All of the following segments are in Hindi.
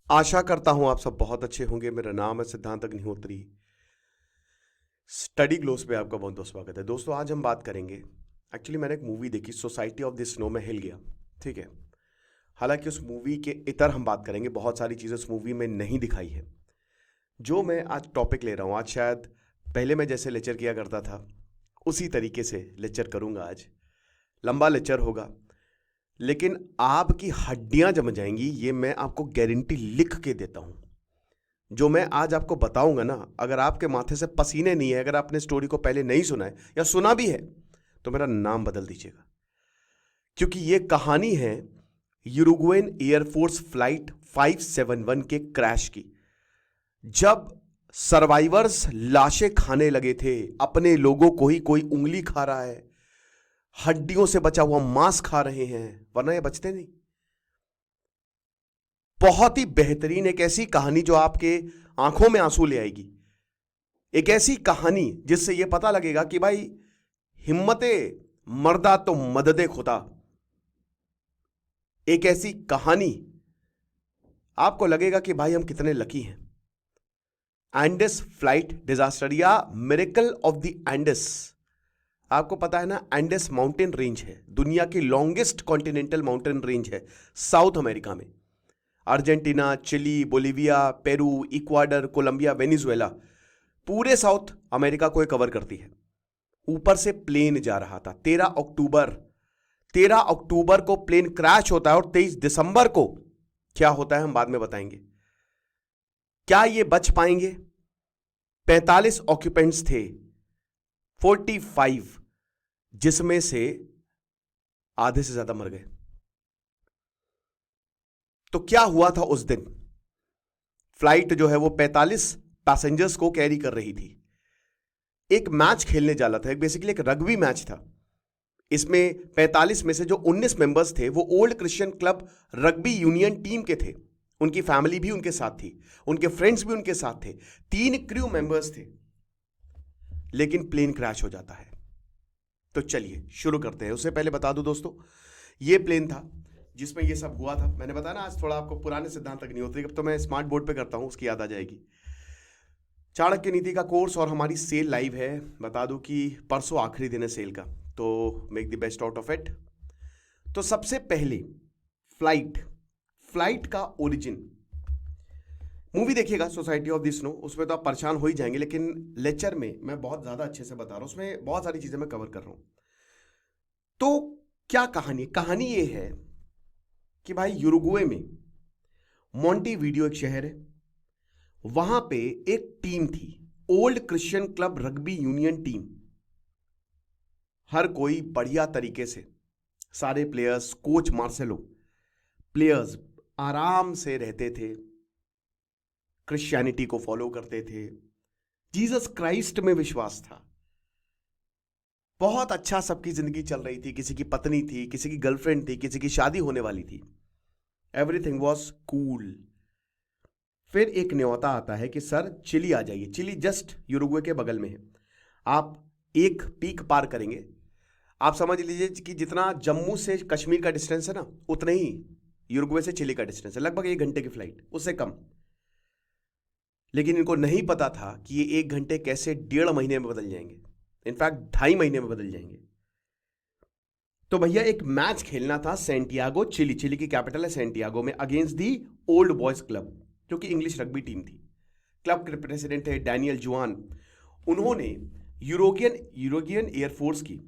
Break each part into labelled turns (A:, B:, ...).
A: आशा करता हूं आप सब बहुत अच्छे होंगे। मेरा नाम है सिद्धांत अग्निहोत्री। स्टडी ग्लोस पे आपका बहुत बहुत स्वागत है। दोस्तों, आज हम बात करेंगे। एक्चुअली मैंने एक मूवी देखी, सोसाइटी ऑफ द स्नो में हिल गया। ठीक है। हालांकि उस मूवी के इतर हम बात करेंगे, बहुत सारी चीज़ें उस मूवी में नहीं दिखाई है। जो मैं आज टॉपिक ले रहा हूँ, आज शायद पहले मैं जैसे लेक्चर किया करता था उसी तरीके से लेक्चर करूँगा। आज लंबा लेक्चर होगा, लेकिन आपकी हड्डियां जम जाएंगी, ये मैं आपको गारंटी लिख के देता हूं। जो मैं आज आपको बताऊंगा ना, अगर आपके माथे से पसीने नहीं है, अगर आपने स्टोरी को पहले नहीं सुना है या सुना भी है, तो मेरा नाम बदल दीजिएगा। क्योंकि ये कहानी है यूरुग्वेन एयरफोर्स फ्लाइट 571 के क्रैश की। जब सर्वाइवर्स लाशें खाने लगे थे, अपने लोगों को ही कोई उंगली खा रहा है, हड्डियों से बचा हुआ मांस खा रहे हैं, वरना ये बचते नहीं। बहुत ही बेहतरीन एक ऐसी कहानी जो आपके आंखों में आंसू ले आएगी। एक ऐसी कहानी जिससे यह पता लगेगा कि भाई, हिम्मते मर्दा तो मददे खुदा। एक ऐसी कहानी आपको लगेगा कि भाई हम कितने लकी हैं। एंडस फ्लाइट डिजास्टर या मिरेकल ऑफ द एंडस। आपको पता है ना, एंडस माउंटेन रेंज है, दुनिया की लॉन्गेस्ट कॉन्टिनेंटल माउंटेन रेंज है साउथ अमेरिका में। Argentina, Chile, Bolivia, Peru, Ecuador, Colombia, Venezuela, पूरे साउथ अमेरिका को कवर करती है। ऊपर से प्लेन जा रहा था 13 अक्टूबर को प्लेन क्रैश होता है, और 23 दिसंबर को क्या होता है हम बाद में बताएंगे। क्या ये बच पाएंगे? 45 ऑक्यूपेंट्स थे, 45, जिसमें से आधे से ज्यादा मर गए। तो क्या हुआ था उस दिन? फ्लाइट जो है वो 45 पैसेंजर्स को कैरी कर रही थी। एक मैच खेलने जाला था, एक बेसिकली एक रग्बी मैच था। इसमें 45 में से जो 19 मेंबर्स थे वो old Christian club rugby union team के थे। उनकी फैमिली भी उनके साथ थी, उनके फ्रेंड्स भी उनके साथ थे, 3 क्रू मेंबर्स थे। लेकिन प्लेन क्रैश हो जाता है। तो चलिए शुरू करते हैं। उससे पहले बता दूं दोस्तों, ये प्लेन था जिसमें ये सब हुआ था। मैंने बताया ना, आज थोड़ा आपको पुराने सिद्धांत अग्निहोत्री, अब तो मैं स्मार्ट बोर्ड पे करता हूं, उसकी याद आ जाएगी। चाणक्य नीति का कोर्स और हमारी सेल लाइव है। बता दूं कि परसों आखिरी दिन है सेल का, तो make the best out of it. तो सबसे पहले फ्लाइट का ओरिजिन मूवी देखिएगा, सोसाइटी ऑफ द स्नो। उसमें तो आप परेशान हो ही जाएंगे, लेकिन लेक्चर में मैं बहुत ज्यादा अच्छे से बता रहा हूं, उसमें बहुत सारी चीजें मैं कवर कर रहा हूं। तो क्या कहानी ये है कि भाई, यूरुग्वे में मोंटेवीडियो एक शहर है, वहां पे एक टीम थी, old Christian club rugby union team. हर कोई बढ़िया तरीके से, सारे प्लेयर्स, कोच मार्सेलो, प्लेयर्स आराम से रहते थे, क्रिश्चियनिटी को फॉलो करते थे, जीसस क्राइस्ट में विश्वास था। बहुत अच्छा सबकी जिंदगी चल रही थी। किसी की पत्नी थी, किसी की गर्लफ्रेंड थी, किसी की शादी होने वाली थी। Everything was cool. फिर एक न्योता आता है कि सर चिली आ जाइए। चिली जस्ट यूरुग्वे के बगल में है। आप एक पीक पार करेंगे, आप समझ लीजिए कि जितना जम्मू से कश्मीर का डिस्टेंस है ना, उतना ही यूरुग्वे से चिली का डिस्टेंस है, लगभग 1 घंटे की फ्लाइट, उससे कम। लेकिन इनको नहीं पता था कि ये 1 घंटे कैसे 1.5 महीने में बदल जाएंगे, इनफैक्ट 2.5 महीने में बदल जाएंगे। तो भैया एक मैच खेलना था सेंटियागो, चिली की कैपिटल है सेंटियागो में, against the old boys club, जो कि इंग्लिश रग्बी टीम थी। क्लब के प्रेसिडेंट है डैनियल जुआन। उन्होंने यूरोगियन एयरफोर्स की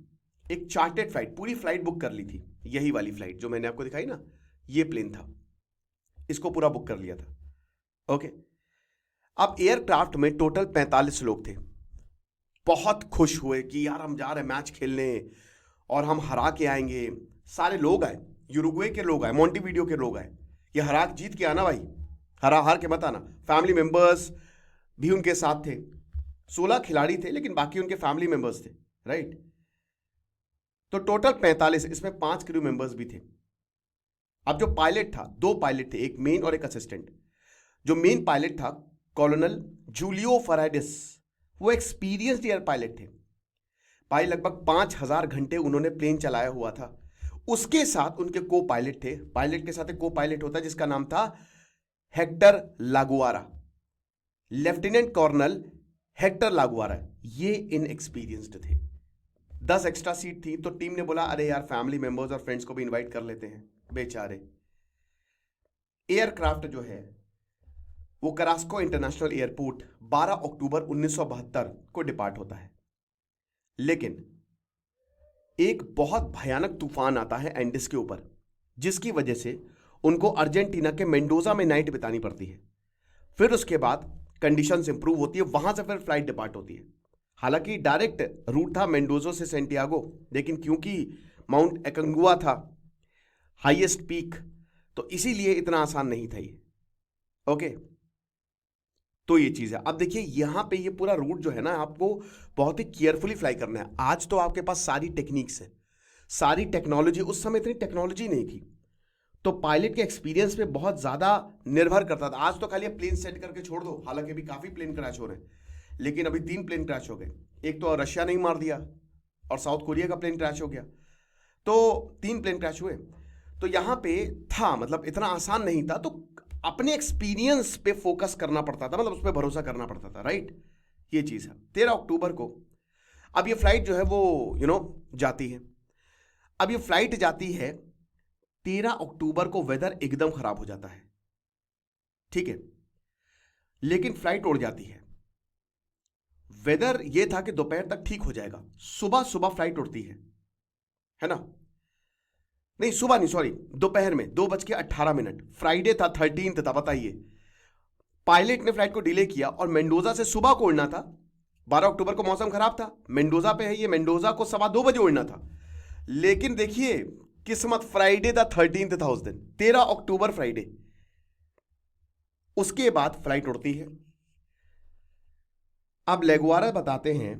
A: एक चार्टेड फ्लाइट, पूरी फ्लाइट बुक कर ली थी। यही वाली फ्लाइट जो मैंने आपको दिखाई ना, ये प्लेन था, इसको पूरा बुक कर लिया था। ओके। अब एयरक्राफ्ट में टोटल 45 लोग थे। बहुत खुश हुए कि यार हम जा रहे हैं मैच खेलने और हम हरा के आएंगे। सारे लोग आए, यूरुग्वे के लोग आए, मोंटेवीडियो के लोग आए। ये हरा जीत के आना भाई, हरा हार के मत आना। फैमिली मेंबर्स भी उनके साथ थे। 16 खिलाड़ी थे, लेकिन बाकी उनके फैमिली मेंबर्स थे, राइट। तो टोटल 45, इसमें 5 क्रू मेंबर्स भी थे। अब जो पायलट था, 2 पायलट थे, एक मेन और एक असिस्टेंट। जो मेन पायलट था कॉलोनल जूलियो फराडिस, वो एक्सपीरियंस्ड एयर पायलट थे भाई। लगभग 5000 घंटे उन्होंने प्लेन चलाया हुआ था। उसके साथ उनके को पायलट थे। पायलट के साथ एक को पायलट होता है जिसका नाम था हेक्टर लागुआरा, लेफ्टिनेंट कर्नल हेक्टर लागुआरा, ये इनएक्सपीरियंस्ड थे। 10 एक्स्ट्रा सीट थी तो टीम ने बोला अरे यार फैमिली मेंबर्स और फ्रेंड्स को भी इनवाइट कर लेते हैं, बेचारे। एयरक्राफ्ट जो है वो करास्को इंटरनेशनल एयरपोर्ट 12 अक्टूबर 1972 को डिपार्ट होता है, लेकिन एक बहुत भयानक तूफान आता है एंडिस के ऊपर, जिसकी वजह से उनको अर्जेंटीना के मेंडोजा में नाइट बितानी पड़ती है। फिर उसके बाद कंडीशंस इंप्रूव होती है, वहां से फिर फ्लाइट डिपार्ट होती है। हालांकि डायरेक्ट रूट था मेंडोजा से सेंटियागो, लेकिन क्योंकि माउंट एकंगुआ था हाईएस्ट पीक, तो इसीलिए इतना आसान नहीं था ये। ओके, तो ये चीज है। अब देखिए यहां पे ये पूरा रूट जो है ना, आपको बहुत ही केयरफुली फ्लाई करना है। आज तो आपके पास सारी टेक्निक्स है, सारी टेक्नोलॉजी, उस समय इतनी टेक्नोलॉजी नहीं थी, तो पायलट के एक्सपीरियंस पे बहुत ज्यादा निर्भर करता था। आज तो खाली प्लेन सेट करके छोड़ दो, हालांकि अभी काफी प्लेन क्रैश हो रहे हैं, लेकिन अभी 3 प्लेन क्रैश हो गए। एक तो रशिया ने ही मार दिया और साउथ कोरिया का प्लेन क्रैश हो गया, तो 3 प्लेन क्रैश हुए। तो यहां पे था, मतलब इतना आसान नहीं था, तो अपने एक्सपीरियंस पे फोकस करना पड़ता था, मतलब उस पर भरोसा करना पड़ता था, राइट। ये चीज है। 13 अक्टूबर को अब ये फ्लाइट जो है वो जाती है। अब ये फ्लाइट जाती है 13 अक्टूबर को, वेदर एकदम खराब हो जाता है, ठीक है, लेकिन फ्लाइट उड़ जाती है। वेदर ये था कि दोपहर तक ठीक हो जाएगा, सुबह सुबह फ्लाइट उड़ती है ना, नहीं सुबह नहीं, सॉरी, दोपहर में 2:18। फ्राइडे था, 13 था, बताइए। पायलट ने फ्लाइट को डिले किया और मेंडोजा से सुबह को उड़ना था। 12 अक्टूबर को मौसम खराब था, मेंडोजा पे है ये, मेंडोजा को 2:15 बजे उड़ना था, लेकिन देखिए किस्मत, फ्राइडे था, 13 था उस दिन, 13 अक्टूबर फ्राइडे। उसके बाद फ्लाइट उड़ती है। अब लेगुआरा बताते हैं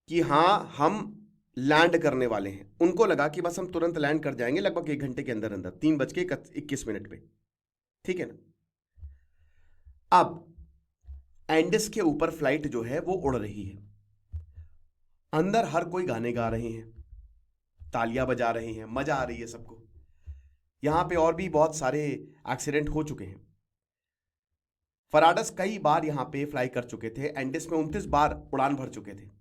A: कि हां हम लैंड करने वाले हैं। उनको लगा कि बस हम तुरंत लैंड कर जाएंगे, लगभग 1 घंटे के अंदर अंदर, 3:21 पे, ठीक है ना। अब एंडिस के ऊपर फ्लाइट जो है वो उड़ रही है, अंदर हर कोई गाने गा रहे हैं, तालियां बजा रहे हैं, मजा आ रही है सबको। यहां पे और भी बहुत सारे एक्सीडेंट हो चुके हैं। फराडस कई बार यहां पे फ्लाई कर चुके थे, एंडिस में 29 बार उड़ान भर चुके थे।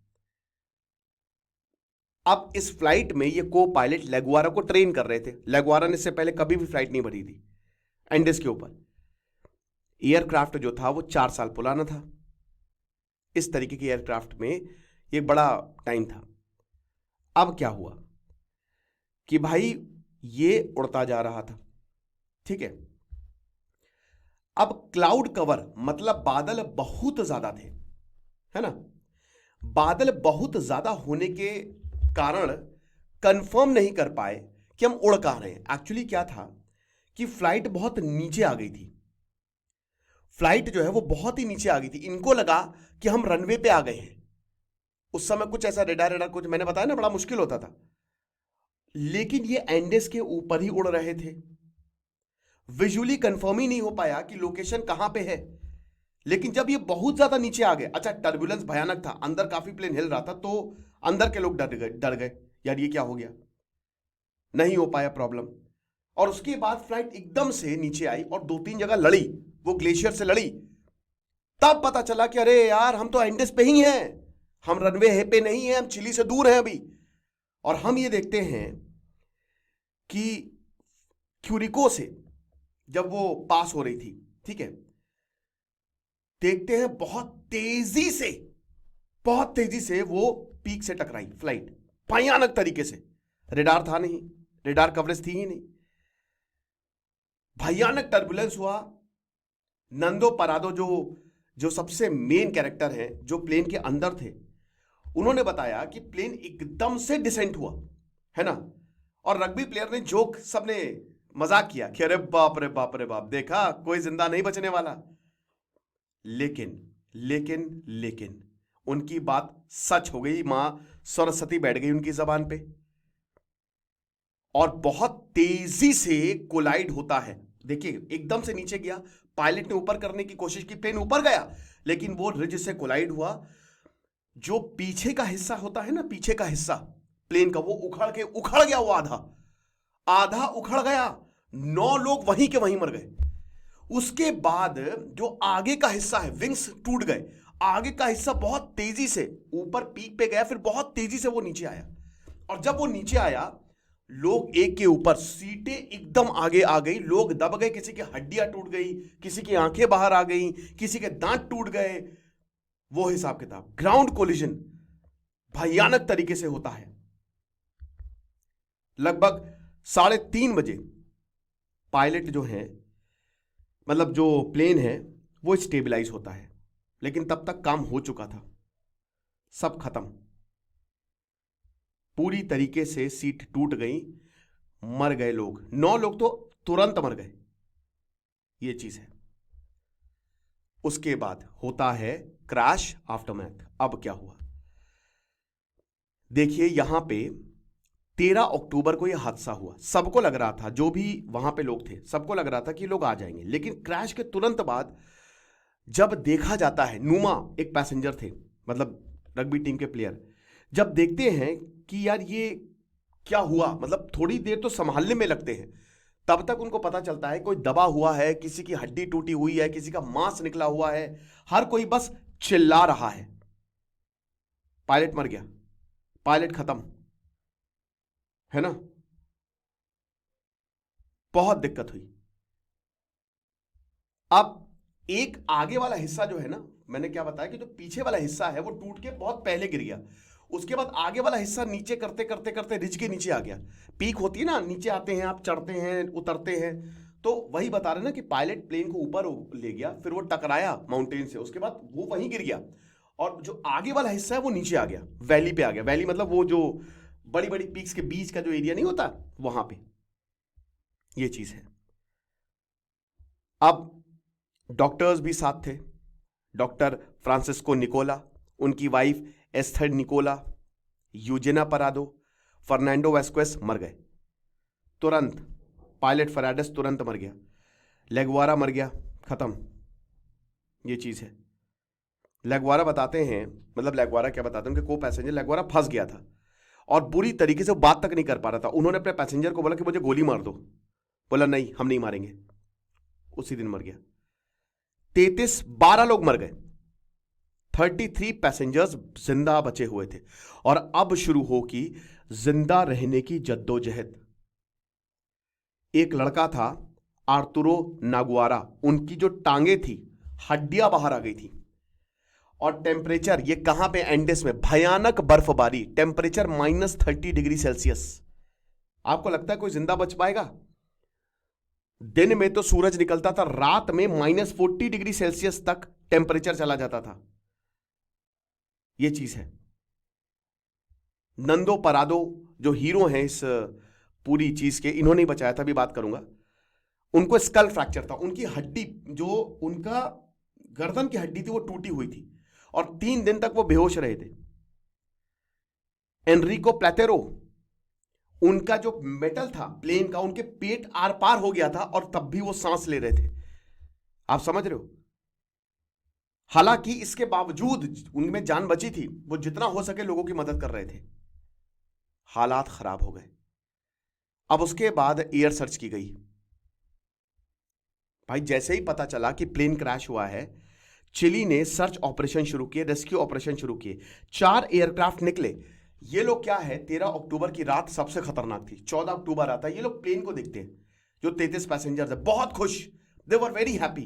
A: अब इस फ्लाइट में ये को पायलट लेगुआरा को ट्रेन कर रहे थे। लेगुआरा ने इससे पहले कभी भी फ्लाइट नहीं भरी थी एंडिस के ऊपर। एयरक्राफ्ट जो था वो 4 साल पुराना था। इस तरीके के एयरक्राफ्ट में एक बड़ा टाइम था। अब क्या हुआ कि भाई ये उड़ता जा रहा था, ठीक है। अब क्लाउड कवर, मतलब बादल बहुत ज्यादा थे, है ना। बादल बहुत ज्यादा होने के कारण कंफर्म नहीं कर पाए कि हम उड़ कहां रहे हैं। एक्चुअली क्या था कि फ्लाइट बहुत नीचे आ गई थी, फ्लाइट जो है वो बहुत ही नीचे आ गई थी। इनको लगा कि हम रनवे पे आ गए हैं। उस समय कुछ ऐसा रेडार कुछ, मैंने बताया ना, बड़ा मुश्किल होता था, लेकिन ये एंडिस के ऊपर ही उड़ रहे थे। विजुअली कंफर्म ही नहीं हो पाया कि लोकेशन कहां पे है। लेकिन जब ये बहुत ज्यादा नीचे आ गए, अच्छा टर्बुलेंस भयानक था, अंदर काफी प्लेन हिल रहा था, तो अंदर के लोग डर गए यार ये क्या हो गया, नहीं हो पाया प्रॉब्लम। और उसके बाद फ्लाइट एकदम से नीचे आई और 2-3 जगह लड़ी, वो ग्लेशियर से लड़ी। तब पता चला कि अरे यार हम तो एंडिस पे ही हैं, हम रनवे पे नहीं हैं, हम चिली से दूर हैं अभी। और हम ये देखते हैं कि क्यूरिको से जब वो पास हो रही थी, ठीक है, देखते हैं बहुत तेजी से वो पीक से टकराई फ्लाइट, भयानक तरीके से। रेडार था नहीं, रेडार कवरेज थी ही नहीं, भयानक टर्बुलेंस हुआ। नंदो परादो जो सबसे मेन कैरेक्टर हैं, जो प्लेन के अंदर थे, उन्होंने बताया कि प्लेन एकदम से डिसेंट हुआ, है ना। और रग्बी प्लेयर ने जोक, सबने मजाक किया कि अरे बाप रे बाप रे बाप, देखा कोई जिंदा नहीं बचने वाला। लेकिन उनकी बात सच हो गई, मां सरस्वती बैठ गई उनकी जबान पे, और बहुत तेजी से कोलाइड होता है। देखिए एकदम से नीचे गया, पायलट ने ऊपर करने की कोशिश की, प्लेन ऊपर गया, लेकिन वो रिज से कोलाइड हुआ। जो पीछे का हिस्सा होता है ना, पीछे का हिस्सा प्लेन का, वो उखड़ गया, वो आधा उखड़ गया। 9 लोग वहीं के वहीं मर गए। उसके बाद जो आगे का हिस्सा है, विंग्स टूट गए, आगे का हिस्सा बहुत तेजी से ऊपर पीक पे गया, फिर बहुत तेजी से वो नीचे आया। और जब वो नीचे आया, लोग एक के ऊपर, सीटें एकदम आगे आ गई, लोग दब गए, किसी की हड्डियां टूट गई, किसी की आंखें बाहर आ गई, किसी के दांत टूट गए। वो हिसाब किताब, ग्राउंड कोलिजन भयानक तरीके से होता है। लगभग 3:30 बजे पायलट जो है, मतलब जो प्लेन है, वो स्टेबलाइज होता है, लेकिन तब तक काम हो चुका था, सब खत्म, पूरी तरीके से सीट टूट गई, मर गए लोग, 9 लोग तो तुरंत मर गए। ये चीज है। उसके बाद होता है क्रैश आफ्टरमैथ। अब क्या हुआ देखिए, यहां पे 13 अक्टूबर को यह हादसा हुआ। सबको लग रहा था, जो भी वहां पे लोग थे, सबको लग रहा था कि लोग आ जाएंगे, लेकिन क्रैश के तुरंत बाद जब देखा जाता है, नुमा एक पैसेंजर थे, मतलब रग्बी टीम के प्लेयर, जब देखते हैं कि यार ये क्या हुआ, मतलब थोड़ी देर तो संभालने में लगते हैं, तब तक उनको पता चलता है कोई दबा हुआ है, किसी की हड्डी टूटी हुई है, किसी का मांस निकला हुआ है, हर कोई बस चिल्ला रहा है, पायलट मर गया, पायलट खत्म, है ना। बहुत दिक्कत हुई। अब एक आगे वाला हिस्सा जो है ना, मैंने क्या बताया कि जो पीछे वाला हिस्सा है वो टूट के बहुत पहले गिर गया, उसके बाद आगे वाला हिस्सा नीचे करते करते करते रिज के नीचे आ गया। पीक होती है ना, नीचे आते हैं आप, चढ़ते हैं, उतरते हैं, तो वही बता रहे ना कि पायलट प्लेन को ऊपर ले गया, फिर वो टकराया माउंटेन से, उसके बाद वो वहीं गिर गया, और जो आगे वाला हिस्सा है वो नीचे आ गया, वैली पे आ गया। वैली मतलब वो जो बड़ी बड़ी पीक्स के बीच का जो एरिया नहीं होता, वहां पे ये चीज है। अब डॉक्टर्स भी साथ थे, डॉक्टर फ्रांसिस्को निकोला, उनकी वाइफ एस्थर निकोला, यूजेना परादो, फर्नांडो वेस्क्वेस मर गए तुरंत। पायलट फराडेस तुरंत मर गया, लेगवारा मर गया, खत्म। ये चीज है। लेगवारा बताते हैं, मतलब लेगवारा क्या बताते हैं, उनके को पैसेंजर, लेगवारा फंस गया था और बुरी तरीके से बात तक नहीं कर पा रहा था। उन्होंने अपने पैसेंजर को बोला कि मुझे गोली मार दो, बोला नहीं हम नहीं मारेंगे, उसी दिन मर गया। 12 लोग मर गए, 33 पैसेंजर्स जिंदा बचे हुए थे। और अब शुरू हो की जिंदा रहने की जद्दोजहद। एक लड़का था आर्तुरो नागुआरा, उनकी जो टांगे थी, हड्डियां बाहर आ गई थी, और टेम्परेचर, ये कहां पे, एंडेस में, भयानक बर्फबारी, टेम्परेचर -30°C। आपको लगता है कोई जिंदा बच पाएगा? दिन में तो सूरज निकलता था, रात में -40°C तक टेम्परेचर चला जाता था। यह चीज है। नंदो परादो जो हीरो हैं इस पूरी चीज के, इन्होंने ही बचाया था, अभी बात करूंगा। उनको स्कल फ्रैक्चर था, उनकी हड्डी, जो उनका गर्दन की हड्डी थी, वो टूटी हुई थी, और 3 दिन तक वो बेहोश रहे थे। एनरिको प्लेटेरो, उनका जो मेटल था प्लेन का, उनके पेट आर पार हो गया था, और तब भी वो सांस ले रहे थे। आप समझ रहे हो? हालांकि इसके बावजूद उनमें जान बची थी, वो जितना हो सके लोगों की मदद कर रहे थे। हालात खराब हो गए। अब उसके बाद एयर सर्च की गई। भाई जैसे ही पता चला कि प्लेन क्रैश हुआ है, चिली ने सर्च ऑपरेशन शुरू किए, रेस्क्यू ऑपरेशन शुरू किए। 4 एयरक्राफ्ट निकले। ये लोग क्या है, 13 अक्टूबर की रात सबसे खतरनाक थी। 14 अक्टूबर आता है, ये लोग प्लेन को देखते हैं, जो 33 पैसेंजर्स है, बहुत खुश, दे वर वेरी हैप्पी।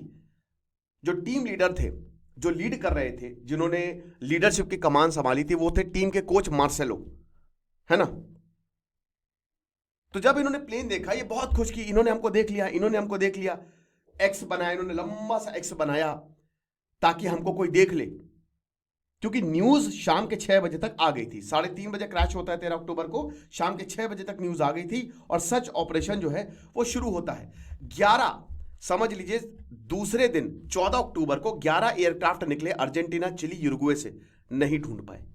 A: जो टीम लीडर थे, जो लीड कर रहे थे, जिन्होंने लीडरशिप की कमान संभाली थी, वो थे टीम के कोच मार्सेलो, है ना। तो जब इन्होंने प्लेन देखा, ये बहुत खुश की, इन्होंने हमको देख लिया, इन्होंने हमको देख लिया। एक्स बनाया इन्होंने, लंबा सा एक्स बनाया, ताकि हमको कोई देख ले, क्योंकि न्यूज शाम के 6 बजे तक आ गई थी। 3:30 बजे क्रैश होता है 13 अक्टूबर को, शाम के 6 बजे तक न्यूज आ गई थी, और सर्च ऑपरेशन जो है वो शुरू होता है। 11, समझ लीजिए दूसरे दिन 14 अक्टूबर को 11 एयरक्राफ्ट निकले, अर्जेंटीना, चिली, यूरुग्वे से, नहीं ढूंढ पाए।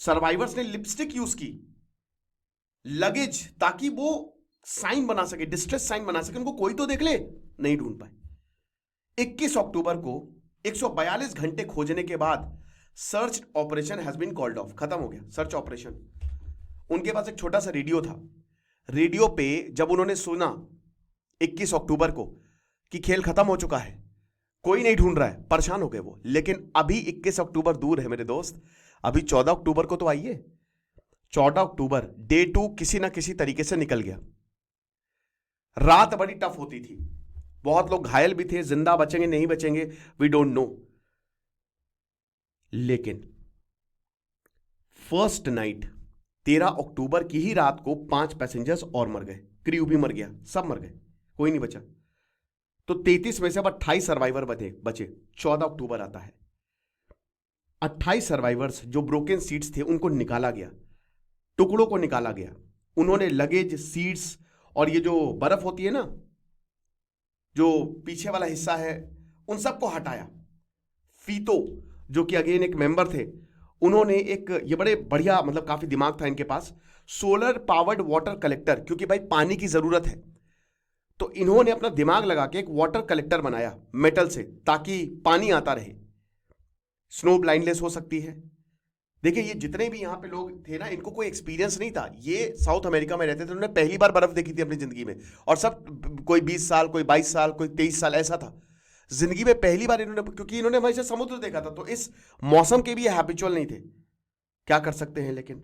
A: सर्वाइवर्स ने लिपस्टिक यूज की, लगेज, ताकि वो साइन बना सके, डिस्ट्रेस साइन बना सके, उनको कोई तो देख ले, नहीं ढूंढ पाए। 21 अक्टूबर को 142 घंटे खोजने के बाद search operation has been called off, खत्म हो गया सर्च ऑपरेशन। उनके पास एक छोटा सा रेडियो था, रेडियो पे जब उन्होंने सुना 21 अक्टूबर को, कि खेल खत्म हो चुका है, कोई नहीं ढूंढ रहा है, परेशान हो गए वो। लेकिन अभी 21 अक्टूबर दूर है मेरे दोस्त, अभी 14 अक्टूबर को तो आइए। 14 अक्टूबर डे 2 किसी ना किसी तरीके से निकल गया। रात बड़ी टफ होती थी, बहुत लोग घायल भी थे, जिंदा बचेंगे नहीं बचेंगे वी डोंट नो। लेकिन फर्स्ट नाइट 13 अक्टूबर की ही रात को 5 पैसेंजर्स और मर गए, क्रू भी मर गया, सब मर गए, कोई नहीं बचा। तो 33 में से अब 28 सर्वाइवर बचे। 14 अक्टूबर आता है, 28 सर्वाइवर्स जो ब्रोकन सीट्स थे उनको निकाला गया, टुकड़ों को निकाला गया। उन्होंने लगेज, सीट्स और ये जो बर्फ होती है ना, जो पीछे वाला हिस्सा है, उन सबको हटाया। फीतो जो कि अगेन एक मेंबर थे, उन्होंने एक, ये बड़े बढ़िया, मतलब काफी दिमाग था इनके पास, सोलर पावर्ड वाटर कलेक्टर, क्योंकि भाई पानी की जरूरत है, तो इन्होंने अपना दिमाग लगा के एक वाटर कलेक्टर बनाया मेटल से, ताकि पानी आता रहे। स्नो ब्लाइंडनेस हो सकती है। देखिए ये जितने भी यहां पे लोग थे ना, इनको कोई एक्सपीरियंस नहीं था, ये साउथ अमेरिका में रहते थे, उन्होंने पहली बार बर्फ देखी थी अपनी जिंदगी में, और सब कोई 20 साल, कोई 22 साल, कोई 23 साल ऐसा था, जिंदगी में पहली बार इन्होंने, क्योंकि इन्होंने हमेशा समुद्र देखा था, तो इस मौसम के भी हैबिचुअल नहीं थे। क्या कर सकते हैं, लेकिन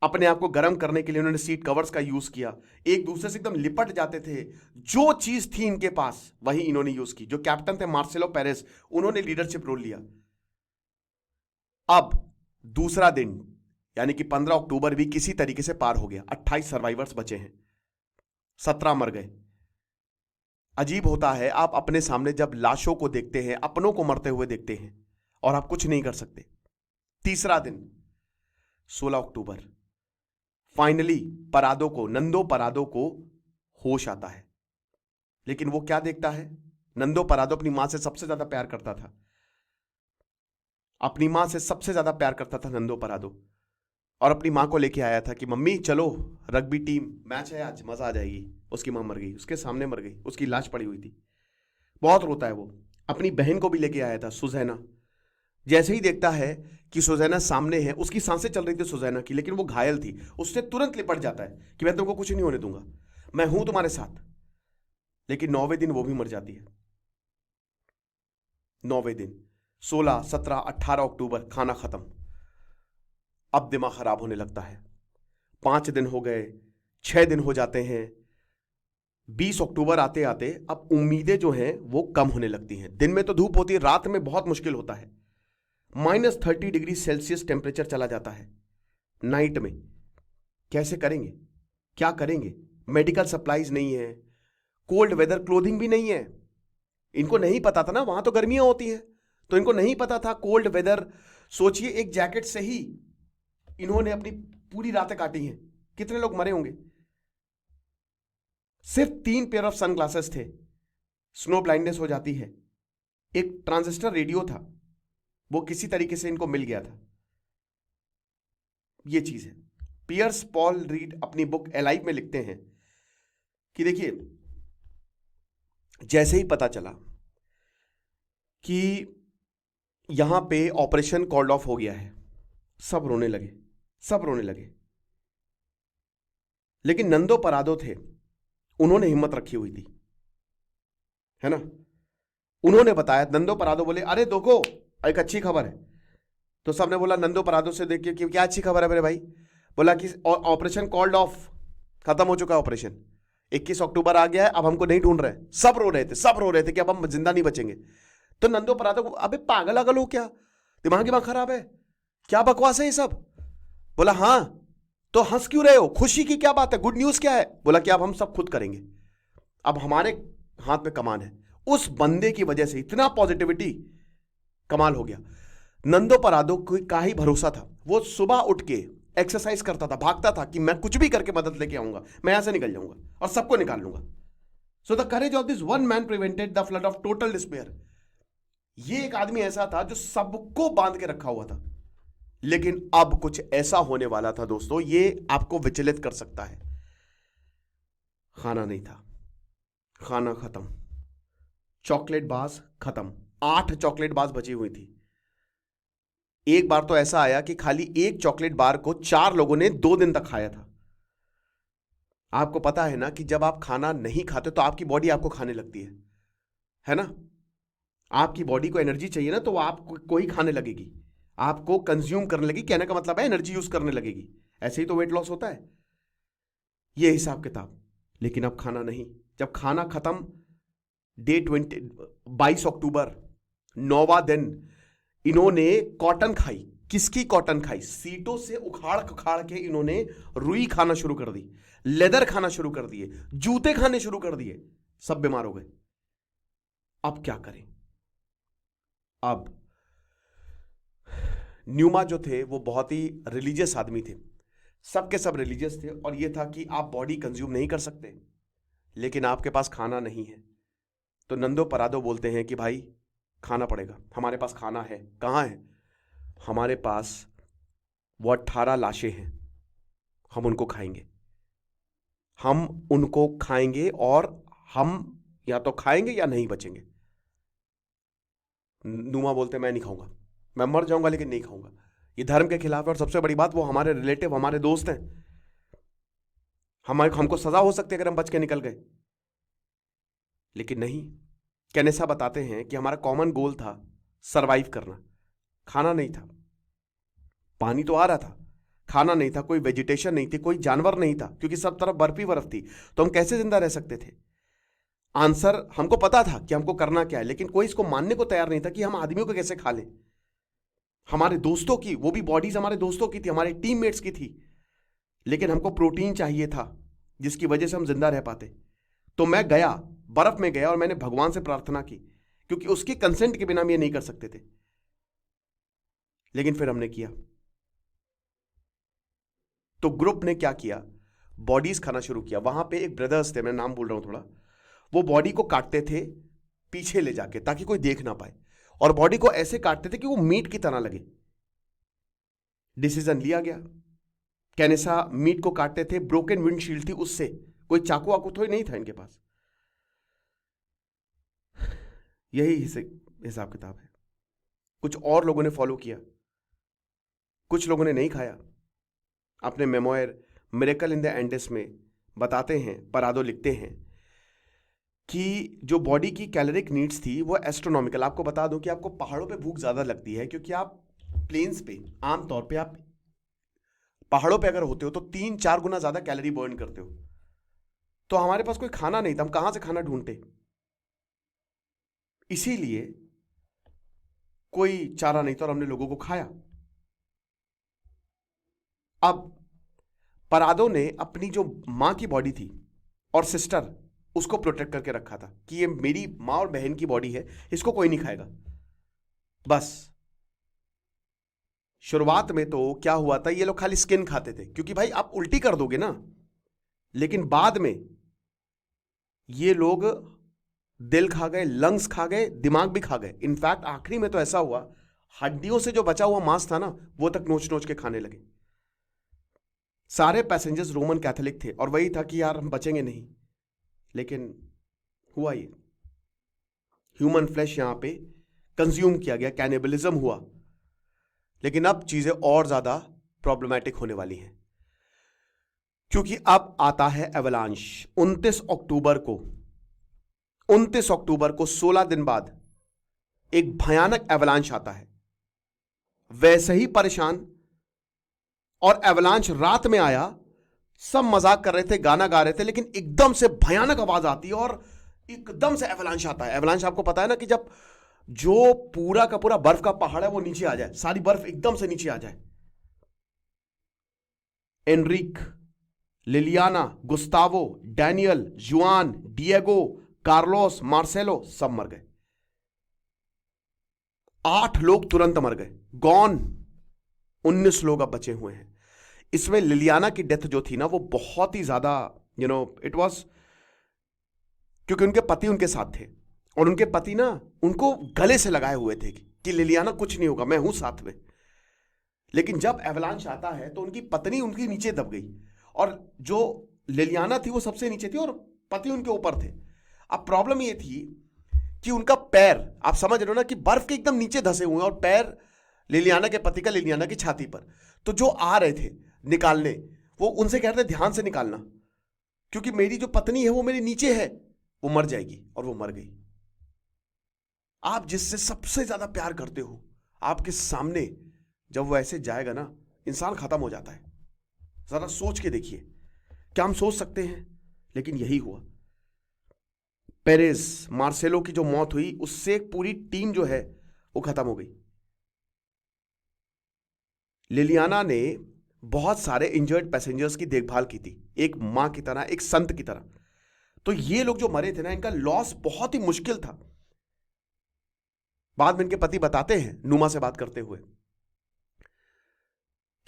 A: अपने आप को गर्म करने के लिए उन्होंने सीट कवर्स का यूज किया, एक दूसरे से एकदम लिपट जाते थे, जो चीज थी इनके पास वही इन्होंने यूज की। जो कैप्टन थे मार्सेलो पेरेस, उन्होंने लीडरशिप रोल लिया। अब दूसरा दिन यानी कि 15 अक्टूबर भी किसी तरीके से पार हो गया, 28 सर्वाइवर्स बचे हैं, 17 मर गए। अजीब होता है, आप अपने सामने जब लाशों को देखते हैं, अपनों को मरते हुए देखते हैं, और आप कुछ नहीं कर सकते। तीसरा दिन 16 अक्टूबर फाइनली परादो को, नंदो परादो को होश आता है। लेकिन वो क्या देखता है, नंदो परादो अपनी मां से सबसे ज्यादा प्यार करता था, अपनी मां से सबसे ज्यादा प्यार करता था नंदो परादो, और अपनी मां को लेके आया था कि मम्मी चलो रग्बी टीम मैच है आज, मजा आ जाएगी। उसकी मां मर गई, उसके सामने मर गई, उसकी लाश पड़ी हुई थी, बहुत रोता है वो। अपनी बहन को भी लेके आया था, सुजैना। जैसे ही देखता है कि सुजैना सामने है, उसकी सांसें चल रही थी सुजैना की, लेकिन वो घायल थी, उससे तुरंत लिपट जाता है कि मैं तुमको कुछ नहीं होने दूंगा, मैं हूं तुम्हारे साथ। लेकिन 9वें दिन वो भी मर जाती है। 9वें दिन 16, 17, 18 अक्टूबर, खाना खत्म। अब दिमाग खराब होने लगता है। 5 दिन हो गए, 6 दिन हो जाते हैं, 20 अक्टूबर आते आते अब उम्मीदें जो हैं वो कम होने लगती हैं। दिन में तो धूप होती है, रात में बहुत मुश्किल होता है। -30 डिग्री सेल्सियस टेम्परेचर चला जाता है नाइट में। कैसे करेंगे, क्या करेंगे? मेडिकल सप्लाईज नहीं है, कोल्ड वेदर क्लोथिंग भी नहीं है। इनको नहीं पता था ना, वहां तो गर्मियां होती हैं, तो इनको नहीं पता था कोल्ड वेदर। सोचिए एक जैकेट से ही इन्होंने अपनी पूरी रातें काटी हैं। कितने लोग मरे होंगे? सिर्फ 3 पेयर ऑफ सनग्लासेस थे, स्नो ब्लाइंडनेस हो जाती है। एक ट्रांजिस्टर रेडियो था, वो किसी तरीके से इनको मिल गया था। ये चीज है। पियर्स पॉल रीड अपनी बुक एलाइव में लिखते हैं कि देखिए, जैसे ही पता चला कि यहां पे ऑपरेशन कॉल्ड ऑफ हो गया है, सब रोने लगे, सब रोने लगे। लेकिन नंदो परादो थे, उन्होंने हिम्मत रखी हुई थी, है ना। उन्होंने बताया, नंदो परादो बोले अरे देखो एक अच्छी खबर है। तो सबने बोला नंदो परादो से, देखिए कि क्या अच्छी खबर है मेरे भाई? बोला कि ऑपरेशन कॉल्ड ऑफ, खत्म हो चुका है ऑपरेशन, 21 अक्टूबर आ गया है, अब हमको नहीं ढूंढ रहे। सब रो रहे थे, सब रो रहे थे कि अब हम जिंदा नहीं बचेंगे। तो नंदो परादो को, अबे पागल अगल हो क्या, दिमाग खराब है क्या, बकवास है ये सब? बोला हाँ, तो हंस क्यों रहे हो, खुशी की क्या बात है, गुड न्यूज क्या है? बोला कि अब हम सब खुद करेंगे, अब हमारे हाथ में कमान है। उस बंदे की वजह से इतना पॉजिटिविटी, कमाल हो गया। नंदो परादो का ही भरोसा था, वो सुबह उठ के एक्सरसाइज करता था, भागता था कि मैं कुछ भी करके मदद लेके आऊंगा, मैं यहां से निकल जाऊंगा और सबको निकाल लूंगा। So the courage of this one man prevented the flood of total despair. ये एक आदमी ऐसा था जो सबको बांध के रखा हुआ था। लेकिन अब कुछ ऐसा होने वाला था दोस्तों, ये आपको विचलित कर सकता है। खाना नहीं था, खाना खत्म, चॉकलेट बार्स खत्म, 8 चॉकलेट बार्स बची हुई थी। एक बार तो ऐसा आया कि खाली एक चॉकलेट बार को 4 लोगों ने 2 दिन तक खाया था। आपको पता है ना कि जब आप खाना नहीं खाते तो आपकी बॉडी आपको खाने लगती है ना? आपकी बॉडी को एनर्जी चाहिए ना, तो वो आपको ही खाने लगेगी, आपको कंज्यूम करने लगेगी। कहने का मतलब है एनर्जी यूज करने लगेगी। ऐसे ही तो वेट लॉस होता है, ये हिसाब किताब। लेकिन अब खाना नहीं, जब खाना खत्म, डे 22 अक्टूबर 9वां दिन, इन्होंने कॉटन खाई। किसकी कॉटन खाई? सीटों से उखाड़ उखाड़ के इन्होंने रुई खाना शुरू कर दी, लेदर खाना शुरू कर दिए, जूते खाने शुरू कर दिए, सब बीमार हो गए। अब क्या करें? अब न्यूमा जो थे वो बहुत ही रिलीजियस आदमी थे, सबके सब रिलीजियस थे, और ये था कि आप बॉडी कंज्यूम नहीं कर सकते, लेकिन आपके पास खाना नहीं है। तो नंदो परादो बोलते हैं कि भाई खाना पड़ेगा, हमारे पास खाना है। कहाँ है? हमारे पास वो 18 लाशें हैं, हम उनको खाएंगे, हम उनको खाएंगे, और हम या तो खाएंगे या नहीं बचेंगे। नुमा बोलते मैं नहीं खाऊंगा, मैं मर जाऊंगा लेकिन नहीं खाऊंगा, ये धर्म के खिलाफ है। और सबसे बड़ी बात, वो हमारे रिलेटिव, हमारे दोस्त हैं, हमको सजा हो सकती है अगर हम बच के निकल गए। लेकिन नहीं, कैनेसा बताते हैं कि हमारा कॉमन गोल था सरवाइव करना। खाना नहीं था, पानी तो आ रहा था, खाना नहीं था, कोई वेजिटेशन नहीं थी, कोई जानवर नहीं था, क्योंकि सब तरफ बर्फ ही बर्फ थी। तो हम कैसे जिंदा रह सकते थे? आंसर हमको पता था कि हमको करना क्या है, लेकिन कोई इसको मानने को तैयार नहीं था कि हम आदमियों को कैसे खा लें। हमारे दोस्तों की, वो भी बॉडीज हमारे दोस्तों की थी, हमारे टीममेट्स की थी, लेकिन हमको प्रोटीन चाहिए था जिसकी वजह से हम जिंदा रह पाते। तो मैं गया, बर्फ में गया, और मैंने भगवान से प्रार्थना की, क्योंकि उसकी कंसेंट के बिना हम ये नहीं कर सकते थे। लेकिन फिर हमने किया। तो ग्रुप ने क्या किया? बॉडीज खाना शुरू किया। वहां पे एक ब्रदर्स थे, मैं नाम बोल रहा हूं थोड़ा, वो बॉडी को काटते थे पीछे ले जाके ताकि कोई देख ना पाए, और बॉडी को ऐसे काटते थे कि वो मीट की तरह लगे। डिसीजन लिया गया, कैनेसा मीट को काटते थे, ब्रोकन विंडशील्ड थी उससे, कोई चाकू वाकू तो नहीं था इनके पास। यही हिसाब किताब है। कुछ और लोगों ने फॉलो किया, कुछ लोगों ने नहीं खाया। अपने memoir miracle in the Andes में बताते हैं, परादो लिखते हैं कि जो बॉडी की कैलोरिक नीड्स थी वो एस्ट्रोनॉमिकल। आपको बता दूं कि आपको पहाड़ों पे भूख ज़्यादा लगती है, क्योंकि आप प्लेन्स पे, आमतौर पे आप पहाड़ों पे अगर होते हो तो 3-4 गुना ज़्यादा कैलोरी बर्न करते हो। तो हमारे पास कोई खाना नहीं था, हम कहाँ से खाना ढूंढते? इसीलिए कोई चारा नहीं था और हमने लोगों को खाया। अब परादो ने अपनी जो माँ की बॉडी थी और सिस्टर, उसको प्रोटेक्ट करके रखा था कि ये मेरी माँ और बहन की बॉडी है, इसको कोई नहीं खाएगा। बस शुरुआत में तो क्या हुआ था, ये लोग खाली स्किन खाते थे, क्योंकि भाई आप उल्टी कर दोगे ना। लेकिन बाद में ये लोग दिल खा गए, लंग्स खा गए, दिमाग भी खा गए। इनफैक्ट आखिरी में तो ऐसा हुआ, हड्डियों से जो बचा हुआ मांस था ना, वो तक नोच नोच के खाने लगे। सारे पैसेंजर्स रोमन कैथोलिक थे, और वही था कि यार हम बचेंगे नहीं। लेकिन हुआ ये, ह्यूमन फ्लैश यहां पे कंज्यूम किया गया, कैनिबलिज्म हुआ। लेकिन अब चीजें और ज्यादा प्रॉब्लमैटिक होने वाली हैं, क्योंकि अब आता है एवलांश। 29 अक्टूबर को 16 दिन बाद एक भयानक एवलांश आता है। वैसे ही परेशान, और एवलांश रात में आया, सब मजाक कर रहे थे, गाना गा रहे थे, लेकिन एकदम से भयानक आवाज आती है और एकदम से एवलांश आता है। एवलांश आपको पता है ना कि जब जो पूरा का पूरा बर्फ का पहाड़ है वो नीचे आ जाए, सारी बर्फ एकदम से नीचे आ जाए। एनरिक, लिलियाना, गुस्तावो, डैनियल, जुआन, डिएगो, कार्लोस, मार्सेलो सब मर गए। 8 लोग तुरंत मर गए, गॉन। 19 लोग अब बचे हुए हैं। इसमें लिलियाना की डेथ जो थी ना, वो बहुत ही ज्यादा इट वाज, क्योंकि उनके पति उनके साथ थे, और उनके पति ना उनको गले से लगाए हुए थे कि लिलियाना कुछ नहीं होगा, मैं हूं साथ में। लेकिन जब एवलांश आता है तो उनकी पत्नी उनके नीचे दब गई, और जो लिलियाना थी वो सबसे नीचे थी और पति उनके ऊपर थे। अब प्रॉब्लम ये थी कि उनका पैर, आप समझ रहे हो ना, कि बर्फ के एकदम नीचे धंसे हुए हैं, और पैर लिलियाना के पति का लिलियाना की छाती पर। तो जो आ रहे थे निकालने, वो उनसे कह रहे थे ध्यान से निकालना, क्योंकि मेरी जो पत्नी है वो मेरे नीचे है, वो मर जाएगी, और वो मर गई। आप जिससे सबसे ज्यादा प्यार करते हो, आपके सामने जब वो ऐसे जाएगा ना, इंसान खत्म हो जाता है। जरा सोच के देखिए, क्या हम सोच सकते हैं? लेकिन यही हुआ। पेरेज, मार्सेलो की जो मौत हुई, उससे एक पूरी टीम जो है वो खत्म हो गई। लिलियाना ने बहुत सारे इंजर्ड पैसेंजर्स की देखभाल की थी, एक मां की तरह, एक संत की तरह। तो ये लोग जो मरे थे ना, इनका लॉस बहुत ही मुश्किल था। बाद में इनके पति बताते हैं, नुमा से बात करते हुए,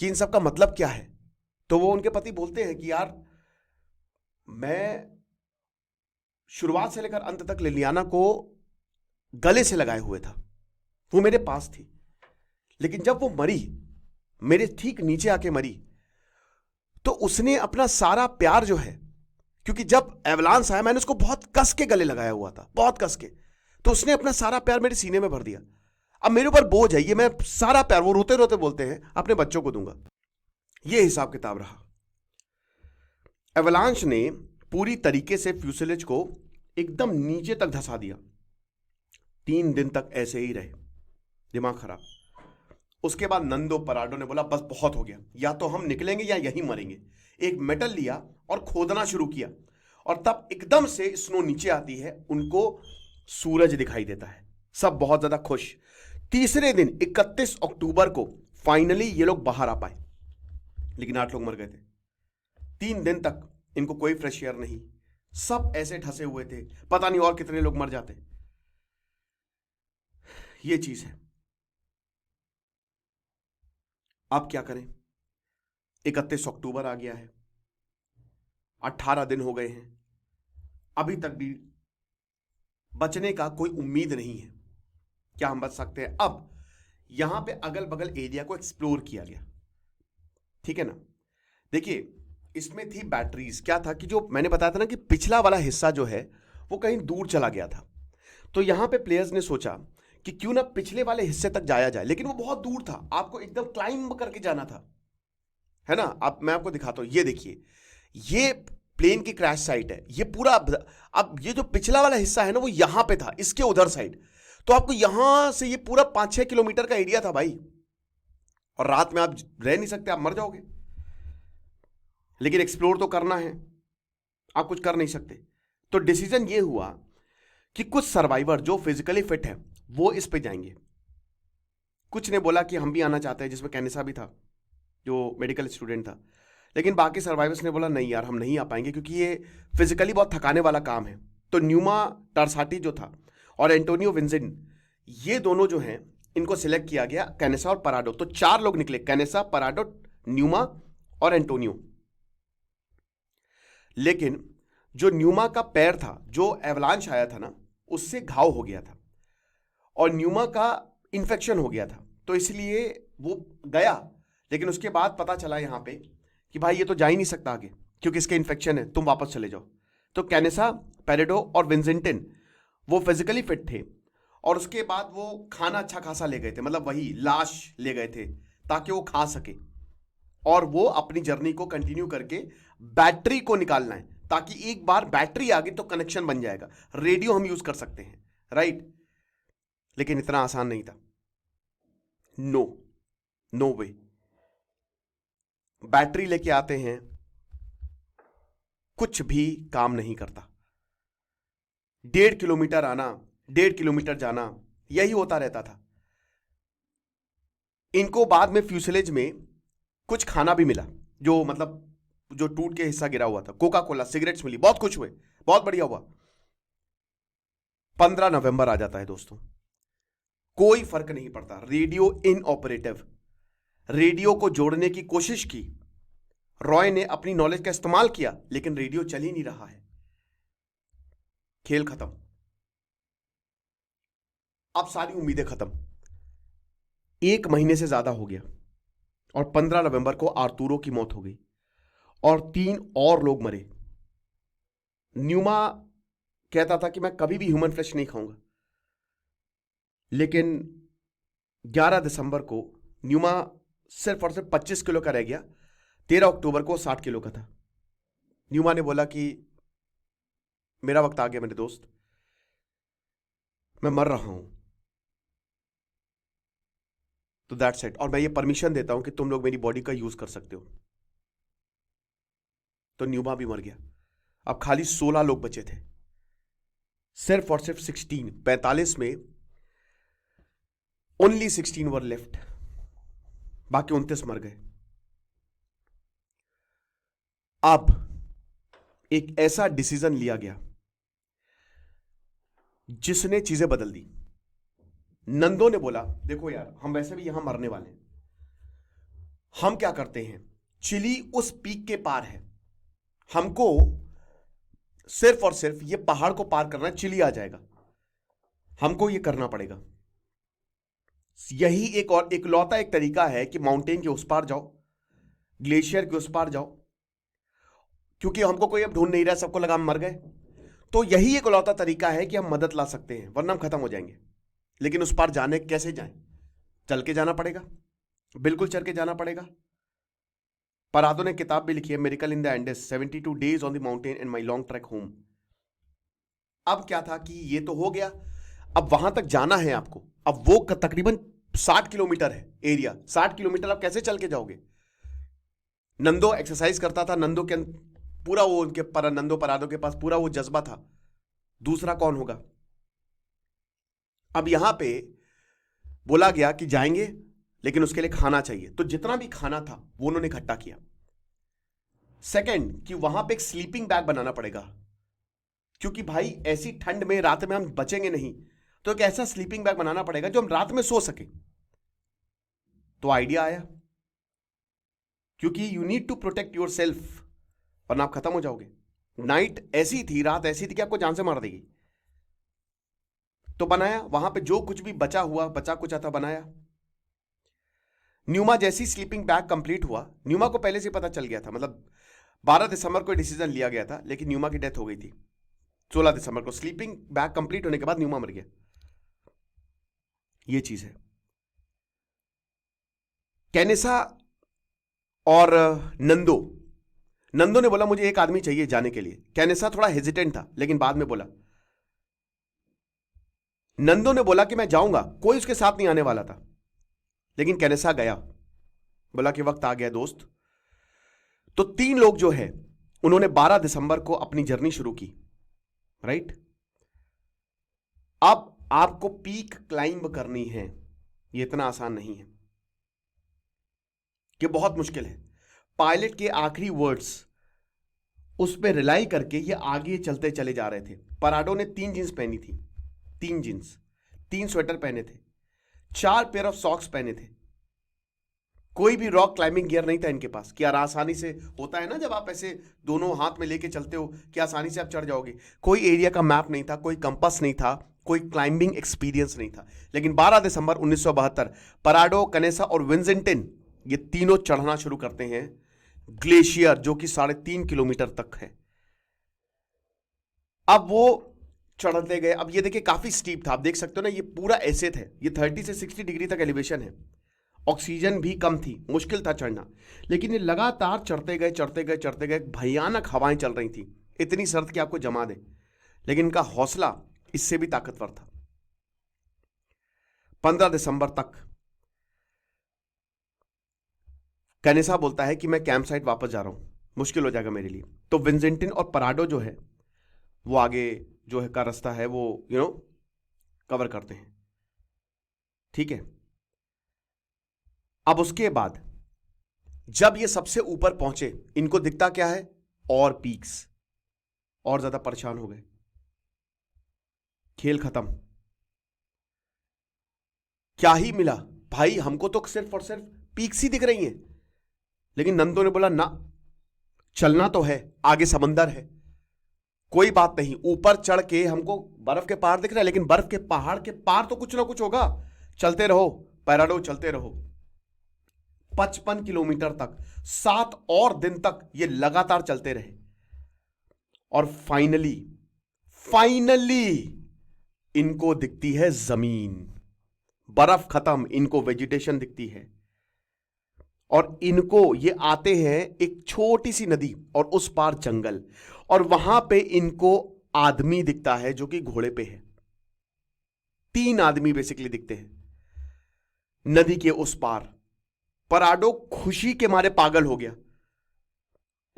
A: कि इन सब का मतलब क्या है। तो वो उनके पति बोलते हैं कि यार, मैं शुरुआत से लेकर अंत तक लिलियाना को गले से लगाए हुए था, वो मेरे पास थी। लेकिन जब वो मरी, मेरे ठीक नीचे आके मरी, तो उसने अपना सारा प्यार जो है, क्योंकि जब एवलांस आया मैंने उसको बहुत कस के गले लगाया हुआ था, बहुत कस के, तो उसने अपना सारा प्यार मेरे सीने में भर दिया। अब मेरे ऊपर बोझ है, ये मैं सारा प्यार, वो रोते रोते बोलते हैं, अपने बच्चों को दूंगा। ये हिसाब किताब रहा। एवलांच ने पूरी तरीके से फ्यूसेलेज को एकदम नीचे तक धंसा दिया। 3 दिन तक ऐसे ही रहे, दिमाग खराब। उसके बाद नंदो पराडो ने बोला बस बहुत हो गया, या तो हम निकलेंगे या यहीं मरेंगे। एक मेटल लिया और खोदना शुरू किया, और तब एकदम से स्नो नीचे आती है, उनको सूरज दिखाई देता है, सब बहुत ज्यादा खुश। तीसरे दिन 31 अक्टूबर को फाइनली ये लोग बाहर आ पाए, लेकिन 8 लोग मर गए थे। 3 दिन तक इनको कोई फ्रेश एयर नहीं, सब ऐसे ढसे हुए थे, पता नहीं और कितने लोग मर जाते। ये चीज है। अब क्या करें? 31 अक्टूबर आ गया है, 18 दिन हो गए हैं, अभी तक भी बचने का कोई उम्मीद नहीं है। क्या हम बच सकते हैं? अब यहां पे अगल बगल एरिया को एक्सप्लोर किया गया, ठीक है ना। देखिए, इसमें थी बैटरीज। क्या था कि जो मैंने बताया था ना कि पिछला वाला हिस्सा जो है वो कहीं दूर चला गया था, तो यहां पे प्लेयर्स ने सोचा कि क्यों ना पिछले वाले हिस्से तक जाया जाए, लेकिन वो बहुत दूर था, आपको एकदम क्लाइंब करके जाना था, है ना। अब मैं आपको दिखाता हूं, ये देखिए, ये प्लेन की क्रैश साइट है, ये पूरा। अब ये जो पिछला वाला हिस्सा है ना, वो यहां पे था, इसके उधर साइड। तो आपको यहां से ये पूरा 5-6 किलोमीटर का एरिया था भाई, और रात में आप रह नहीं सकते, आप मर जाओगे। लेकिन एक्सप्लोर तो करना है, आप कुछ कर नहीं सकते। तो डिसीजन ये हुआ कि कुछ सर्वाइवर जो फिजिकली फिट है वो इस पे जाएंगे। कुछ ने बोला कि हम भी आना चाहते हैं, जिसमें कैनिसा भी था, जो मेडिकल स्टूडेंट था। लेकिन बाकी सर्वाइवर्स ने बोला नहीं यार, हम नहीं आ पाएंगे, क्योंकि ये फिजिकली बहुत थकाने वाला काम है। तो न्यूमा टरसाटी जो था और एंटोनियो विंसेंट, ये दोनों जो हैं, इनको सिलेक्ट किया गया, कैनेसा और पराडो। तो 4 लोग निकले, कैनेसा, पराडो, न्यूमा और एंटोनियो। लेकिन जो न्यूमा का पैर था, जो एवलांच आया था ना, उससे घाव हो गया था, और न्यूमा का इन्फेक्शन हो गया था, तो इसलिए वो गया। लेकिन उसके बाद पता चला यहां पे कि भाई ये तो जा ही नहीं सकता आगे, क्योंकि इसके इन्फेक्शन है, तुम वापस चले जाओ। तो कैनेसा, पेरेडो और विंसेंटिन वो फिजिकली फिट थे, और उसके बाद वो खाना अच्छा खासा ले गए थे, मतलब वही लाश ले गए थे ताकि वो खा सके, और वो अपनी जर्नी को कंटिन्यू करके बैटरी को निकालना है, ताकि एक बार बैटरी आ गई तो कनेक्शन बन जाएगा, रेडियो हम यूज कर सकते हैं, राइट। लेकिन इतना आसान नहीं था, नो, नो वे। बैटरी लेके आते हैं, कुछ भी काम नहीं करता। 1.5 किलोमीटर आना, 1.5 किलोमीटर जाना, यही होता रहता था। इनको बाद में फ्यूसलेज में कुछ खाना भी मिला, जो मतलब जो टूट के हिस्सा गिरा हुआ था, कोका कोला, सिगरेट्स मिली, बहुत कुछ हुए, बहुत बढ़िया हुआ। 15 नवंबर आ जाता है दोस्तों, कोई फर्क नहीं पड़ता, रेडियो इनऑपरेटिव। रेडियो को जोड़ने की कोशिश की, रॉय ने अपनी नॉलेज का इस्तेमाल किया, लेकिन रेडियो चल ही नहीं रहा है। खेल खत्म, अब सारी उम्मीदें खत्म। 1 महीने से ज्यादा हो गया, और 15 नवंबर को आर्तुरो की मौत हो गई, और 3 और लोग मरे। न्यूमा कहता था कि मैं कभी भी ह्यूमन फ्लेश नहीं खाऊंगा, लेकिन 11 दिसंबर को न्यूमा सिर्फ और सिर्फ 25 किलो का रह गया। 13 अक्टूबर को 60 किलो का था। न्यूमा ने बोला कि मेरा वक्त आ गया मेरे दोस्त, मैं मर रहा हूं, तो दैट्स इट, और मैं ये परमिशन देता हूं कि तुम लोग मेरी बॉडी का यूज कर सकते हो। तो न्यूमा भी मर गया। अब खाली 16 लोग बचे थे, सिर्फ और सिर्फ 45 में ओनली 16 वर लेफ्ट, बाकी 29 मर गए। अब एक ऐसा डिसीजन लिया गया जिसने चीजें बदल दी। नंदो ने बोला देखो यार, हम वैसे भी यहां मरने वाले हैं, हम क्या करते हैं, चिली उस पीक के पार है, हमको सिर्फ और सिर्फ ये पहाड़ को पार करना है, चिली आ जाएगा, हमको ये करना पड़ेगा। यही एक और इकलौता एक तरीका है कि माउंटेन के उस पार जाओ, ग्लेशियर के उस पार जाओ, क्योंकि हमको कोई अब ढूंढ नहीं रहा, सबको लगा हम मर गए। तो यही इकलौता तरीका है कि हम मदद ला सकते हैं, वरना हम खत्म हो जाएंगे। लेकिन उस पार जाने कैसे जाएं? चल के जाना पड़ेगा, बिल्कुल चल के जाना पड़ेगा। परादो ने किताब भी लिखी है, miracle in the Andes, 72 days on the mountain and my long track home. अब क्या था कि ये तो हो गया, अब वहां तक जाना है आपको। अब वो तकरीबन 60 किलोमीटर है एरिया, 60 किलोमीटर आप कैसे चल के जाओगे? नंदो एक्सरसाइज करता था, नंदो के पूरा वो उनके नंदो परादो के पास पूरा वो जज्बा था, दूसरा कौन होगा? अब यहां पे बोला गया कि जाएंगे, लेकिन उसके लिए खाना चाहिए, तो जितना भी खाना था वो उन्होंने इकट्ठा किया। सेकंड कि वहां पे एक स्लीपिंग बैग बनाना पड़ेगा, क्योंकि भाई ऐसी ठंड में रात में हम बचेंगे नहीं, तो एक ऐसा स्लीपिंग बैग बनाना पड़ेगा जो हम रात में सो सके। तो आइडिया आया, क्योंकि you need to protect yourself, वरना आप खत्म हो जाओगे। नाइट ऐसी थी, रात ऐसी थी कि आपको जान से मार देगी। तो बनाया, वहां पे जो कुछ भी बचा हुआ बचा कुचा था बनाया। न्यूमा जैसी स्लीपिंग बैग कंप्लीट हुआ, न्यूमा को पहले से पता चल गया था, मतलब 12 दिसंबर को डिसीजन लिया गया था, लेकिन न्यूमा की डेथ हो गई थी 16 दिसंबर को। स्लीपिंग बैग कंप्लीट होने के बाद न्यूमा मर गया। ये चीज है। कैनेसा और नंदो ने बोला मुझे एक आदमी चाहिए जाने के लिए। कैनेसा थोड़ा हेजिटेंट था, लेकिन बाद में बोला, नंदो ने बोला कि मैं जाऊंगा, कोई उसके साथ नहीं आने वाला था, लेकिन कैनेसा गया, बोला कि वक्त आ गया दोस्त। तो 3 लोग जो है उन्होंने 12 दिसंबर को अपनी जर्नी शुरू की, राइट। अब आपको पीक क्लाइंब करनी है, ये इतना आसान नहीं है, कि बहुत मुश्किल है। पायलट के आखिरी वर्ड्स उस पर रिलाई करके ये आगे चलते चले जा रहे थे। पराडो ने 3 जींस पहनी थी, 3 जींस, 3 स्वेटर पहने थे, 4 पेयर ऑफ सॉक्स पहने थे। कोई भी रॉक क्लाइंबिंग गियर नहीं था इनके पास कि यार आसानी से होता है ना, जब आप ऐसे दोनों हाथ में लेके चलते हो कि आसानी से आप चढ़ जाओगे। कोई एरिया का मैप नहीं था, कोई कंपास नहीं था, कोई क्लाइंबिंग एक्सपीरियंस नहीं था। लेकिन 12 दिसंबर 1972 पराडो, कनेसा और विंसेंटिन ये तीनों चढ़ना शुरू करते हैं ग्लेशियर, जो कि 3.5 किलोमीटर तक है। अब वो चढ़ते गए। अब ये देखिए काफी स्टीप था, आप देख सकते हो ना, ये पूरा ऐसे थे, ये 30 से 60 डिग्री तक एलिवेशन है, ऑक्सीजन भी कम थी, मुश्किल था चढ़ना। लेकिन ये लगातार चढ़ते गए चढ़ते गए चढ़ते गए, भयानक हवाएं चल रही थी, इतनी सर्द कि आपको जमा दे, लेकिन इनका हौसला इससे भी ताकतवर था। 15 दिसंबर तक कैनेसा बोलता है कि मैं कैंप साइट वापस जा रहा हूं, मुश्किल हो जाएगा मेरे लिए। तो विंसेंटिन और पराडो जो है वो आगे जो है का रास्ता है वो कवर करते हैं, ठीक है। अब उसके बाद जब ये सबसे ऊपर पहुंचे, इनको दिखता क्या है, और पीक्स, और ज्यादा परेशान हो गए, खेल खत्म। क्या ही मिला भाई, हमको तो सिर्फ और सिर्फ पीक्स ही दिख रही हैं। लेकिन नंदो ने बोला ना, चलना तो है, आगे समंदर है, कोई बात नहीं, ऊपर चढ़ के हमको बर्फ के पहाड़ दिख रहा है, लेकिन बर्फ के पहाड़ के पार तो कुछ ना कुछ होगा, चलते रहो पैराडो, चलते रहो। 55 किलोमीटर तक 7 और दिन तक ये लगातार चलते रहे, और फाइनली इनको दिखती है जमीन, बर्फ खत्म, इनको वेजिटेशन दिखती है, और इनको ये आते हैं एक छोटी सी नदी और उस पार जंगल, और वहां पे इनको आदमी दिखता है जो कि घोड़े पे है। 3 आदमी बेसिकली दिखते हैं नदी के उस पार। पराडो खुशी के मारे पागल हो गया।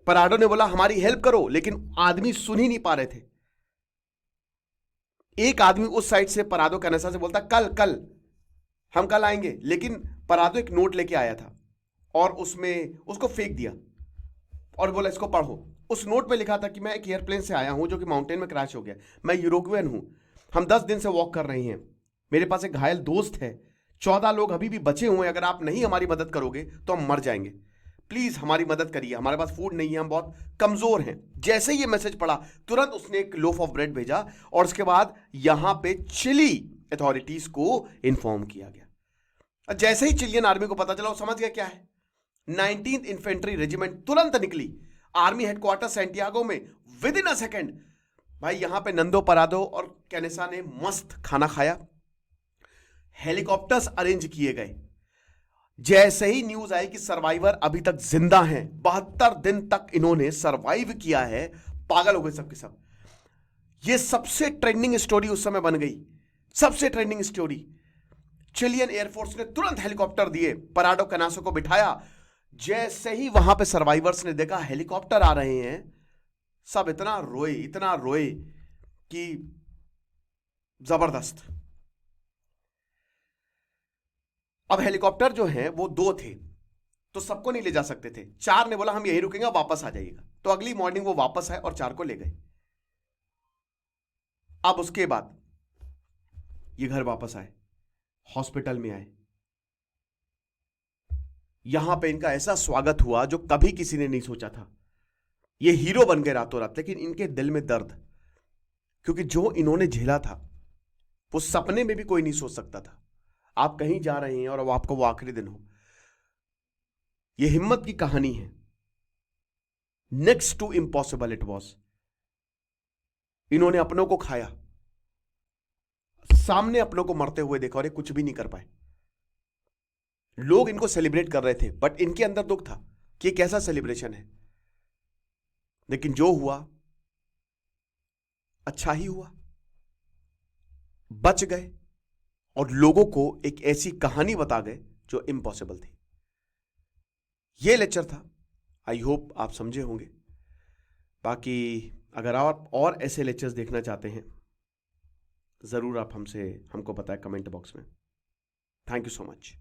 A: पराडो ने बोला हमारी हेल्प करो, लेकिन आदमी सुन ही नहीं पा रहे थे। एक आदमी उस साइड से पराडो कैनेसा से बोलता कल कल हम कल आएंगे, लेकिन पराडो एक नोट लेके आया था और उसमें उसको फेंक दिया और बोला इसको पढ़ो। उस नोट पे लिखा था कि मैं एक एयरप्लेन से आया हूं जो कि माउंटेन में क्रैश हो गया, मैं यूरोपियन हूं, हम 10 दिन से वॉक कर रहे हैं, मेरे पास एक घायल दोस्त है, 14 लोग अभी भी बचे हुए हैं, अगर आप नहीं हमारी मदद करोगे तो हम मर जाएंगे, प्लीज हमारी मदद करिए, हमारे पास फूड नहीं है, हम बहुत कमजोर हैं। जैसे ही ये मैसेज पढ़ा तुरंत उसने एक लोफ ऑफ ब्रेड भेजा और उसके बाद यहां पे चिली अथॉरिटीज को इन्फॉर्म किया गया। जैसे ही चिलियन आर्मी को पता चला वो समझ गया क्या है। 19th इन्फेंट्री रेजिमेंट तुरंत निकली आर्मी हेडक्वार्टर सैंटियागो में विद इन अ सेकेंड। भाई यहां पे नंदो परादो और कैनेसा ने मस्त खाना खाया, हेलीकॉप्टर्स अरेंज किए गए। जैसे ही न्यूज आई कि सर्वाइवर अभी तक जिंदा हैं, 72 दिन तक इन्होंने सर्वाइव किया है, पागल हो गए सबके सब। ये सबसे ट्रेंडिंग स्टोरी उस समय बन गई, सबसे ट्रेंडिंग स्टोरी। चिलियन एयरफोर्स ने तुरंत हेलीकॉप्टर दिए, पराडो कैनासो को बिठाया। जैसे ही वहां पे सर्वाइवर्स ने देखा हेलीकॉप्टर आ रहे हैं, सब इतना रोए कि जबरदस्त। अब हेलीकॉप्टर जो है वो 2 थे, तो सबको नहीं ले जा सकते थे। 4 ने बोला हम यहीं रुकेंगे, वापस आ जाइएगा, तो अगली मॉर्निंग वो वापस आए और 4 को ले गए। अब उसके बाद ये घर वापस आए, हॉस्पिटल में आए, यहां पे इनका ऐसा स्वागत हुआ जो कभी किसी ने नहीं सोचा था। ये हीरो बन गए रातों रात, लेकिन इनके दिल में दर्द, क्योंकि जो इन्होंने झेला था वो सपने में भी कोई नहीं सोच सकता था। आप कहीं जा रहे हैं और अब आपको वो आखिरी दिन हो। ये हिम्मत की कहानी है। Next to impossible it was. इन्होंने अपनों को खाया, सामने अपनों को मरते हुए देखा और ये कुछ भी नहीं कर पाए। लोग इनको सेलिब्रेट कर रहे थे, बट इनके अंदर दुख था कि कैसा सेलिब्रेशन है। लेकिन जो हुआ अच्छा ही हुआ, बच गए और लोगों को एक ऐसी कहानी बता गए जो इम्पॉसिबल थी। यह लेक्चर था, आई होप आप समझे होंगे। बाकी अगर आप और ऐसे लेक्चर्स देखना चाहते हैं जरूर आप हमको बताएं कमेंट बॉक्स में। Thank you so much.